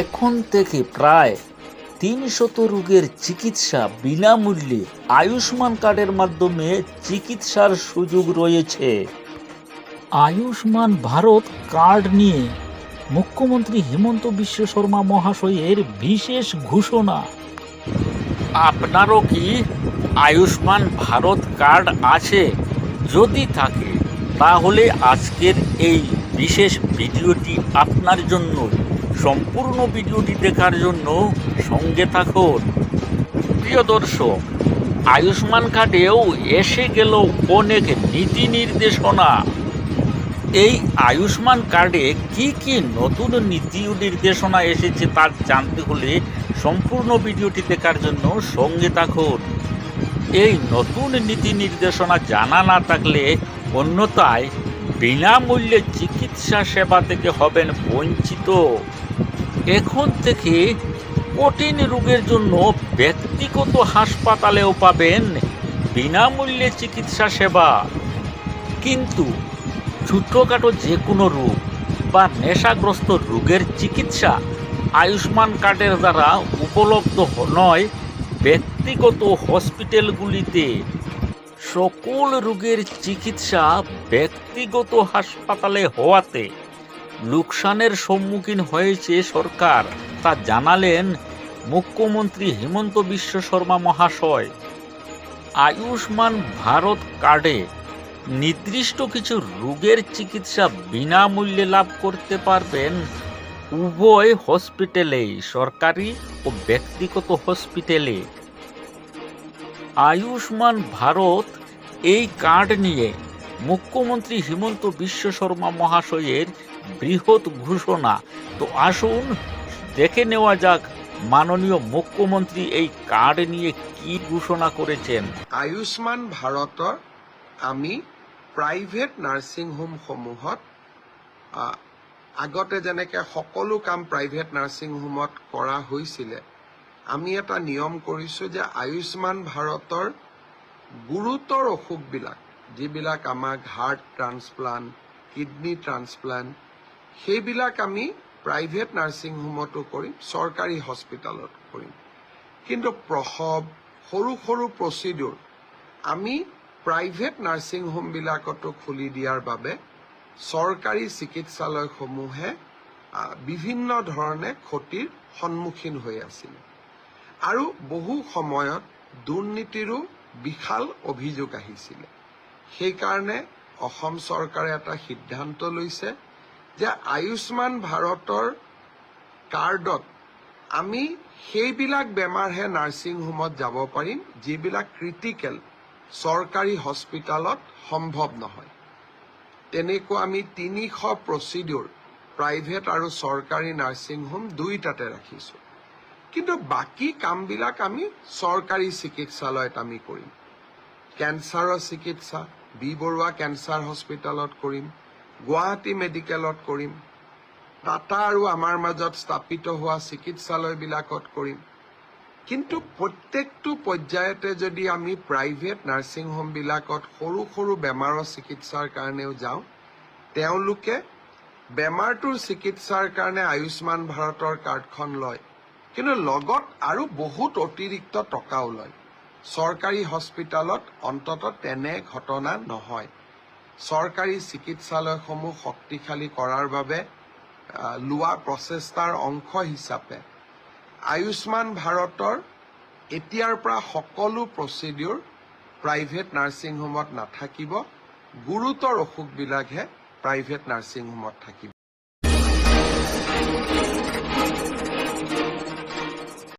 এখন থেকে প্রায় ৩০০ রোগের চিকিৎসা বিনামূল্যে আয়ুষ্মান কার্ডের মাধ্যমে চিকিৎসার সুযোগ রয়েছে। আয়ুষ্মান ভারত কার্ড নিয়ে মুখ্যমন্ত্রী হিমন্ত বিশ্ব শর্মা মহাশয়ের বিশেষ ঘোষণা। আপনারও কি আয়ুষ্মান ভারত কার্ড আছে? যদি থাকে তাহলে আজকের এই বিশেষ ভিডিওটি আপনার জন্য। সম্পূর্ণ ভিডিওটি দেখার জন্য সঙ্গে থাকুন। প্রিয় দর্শক, আয়ুষ্মান কার্ডেও এসে গেল অনেক নীতি নির্দেশনা। এই আয়ুষ্মান কার্ডে কি কি নতুন নীতি ও নির্দেশনা এসেছে তা জানতে হলে সম্পূর্ণ ভিডিওটি দেখার জন্য সঙ্গে থাকুন। এই নতুন নীতি নির্দেশনা জানা না থাকলে অন্যথায় বিনামূল্যে চিকিৎসা সেবা থেকে হবেন বঞ্চিত। এখন থেকে কঠিন রোগের জন্য ব্যক্তিগত হাসপাতালেও পাবেন বিনামূল্যে চিকিৎসা সেবা। কিন্তু ছোটখাটো যে কোনো রোগ বা নেশাগ্রস্ত রোগের চিকিৎসা আয়ুষ্মান কার্ডের দ্বারা উপলব্ধ নয় ব্যক্তিগত হসপিটালগুলিতে। সকল রোগের চিকিৎসা ব্যক্তিগত হাসপাতালে হওয়াতে লোকসানের সম্মুখীন হয়েছে সরকার, তা জানালেন মুখ্যমন্ত্রী হিমন্ত বিশ্ব শর্মা মহাশয়। আয়ুষ্মান ভারত কার্ডে নির্দিষ্ট কিছু রোগের চিকিৎসা বিনামূল্যে লাভ করতে পারবেন উভয় হসপিটালেই, সরকারি ও ব্যক্তিগত হসপিটালে। আয়ুষ্মান ভারত এই কার্ড নিয়ে মুখ্যমন্ত্রী হিমন্ত বিশ্ব শর্মা মহাশয়ের বৃহৎ ঘোষণা। তো আসুন দেখে নেওয়া যাক মাননীয় মুখ্যমন্ত্রী এই কার্ড নিয়ে কি ঘোষণা করেছেন। আয়ুষ্মান ভাৰতৰ আমি প্ৰাইভেট নাৰ্ছিং হোমসমূহত আগতে যেনেকৈ সকলো কাম প্ৰাইভেট নাৰ্ছিং হোমত কৰা হৈছিলে, আমি এটা নিয়ম কৰিছোঁ যে আয়ুষ্মান ভাৰতৰ গুৰুতৰ অসুখবিলাক, যিবিলাক আমাক হাৰ্ট ট্ৰান্সপ্লাণ্ট, কিডনি ট্ৰান্সপ্লাণ্ট, সেইবিলাক আমি প্ৰাইভেট নাৰ্ছিং হোমতো কৰিম, চৰকাৰী হস্পিটেলত কৰিম। কিন্তু প্ৰসৱ, সৰু সৰু প্ৰচিডিউৰ আমি প্ৰাইভেট নাৰ্ছিং হোমবিলাকতো খুলি দিয়াৰ বাবে চৰকাৰী চিকিৎসালয়সমূহে বিভিন্ন ধৰণে ক্ষতিৰ সন্মুখীন হৈ আছিল আৰু বহু সময়ত দুৰ্নীতিৰো বিশাল অভিযোগ আহিছিলে। সেইকাৰণে অসম চৰকাৰে এটা সিদ্ধান্ত লৈছে যে আয়ুষ্মান ভাৰতৰ কাৰ্ডত আমি সেইবিলাক বেমাৰহে নাৰ্ছিং হোমত যাব পাৰিম যিবিলাক ক্ৰিটিকেল চৰকাৰী হস্পিটালত সম্ভৱ নহয়। তেনেকুৱা আমি ৩০০ প্ৰচিডিউৰ প্ৰাইভেট আৰু চৰকাৰী নাৰ্ছিং হোম দুইটাতে ৰাখিছোঁ। কিন্তু বাকী কামবিলাক আমি চৰকাৰী চিকিৎসালয়ত আমি কৰিম। কেঞ্চাৰৰ চিকিৎসা বি বৰুৱা কেঞ্চাৰ হস্পিটালত কৰিম, গুৱাহাটী মেডিকেলত কৰিম, টাটা আৰু আমাৰ মাজত স্থাপিত হোৱা চিকিৎসালয়বিলাকত কৰিম। কিন্তু প্ৰত্যেকটো পৰ্যায়তে যদি আমি প্ৰাইভেট নাৰ্ছিং হোমবিলাকত সৰু সৰু বেমাৰৰ চিকিৎসাৰ কাৰণেও যাওঁ, তেওঁলোকে বেমাৰটোৰ চিকিৎসাৰ কাৰণে আয়ুষ্মান ভাৰতৰ কাৰ্ডখন লয়, কিন্তু লগত আৰু বহুত অতিৰিক্ত টকাও লয়। চৰকাৰী হস্পিটালত অন্ততঃ তেনে ঘটনা নহয়। চৰকাৰী চিকিৎসালয়সমূহ শক্তিশালী কৰাৰ বাবে লোৱা প্ৰচেষ্টাৰ অংশ হিচাপে আয়ুষ্মান ভাৰতৰ এতিয়াৰ পৰা সকলো প্ৰচিডিউৰ প্ৰাইভেট নাৰ্ছিং হোমত নাথাকিব, গুৰুতৰ অসুখবিলাকহে প্ৰাইভেট নাৰ্ছিং হোমত থাকিব।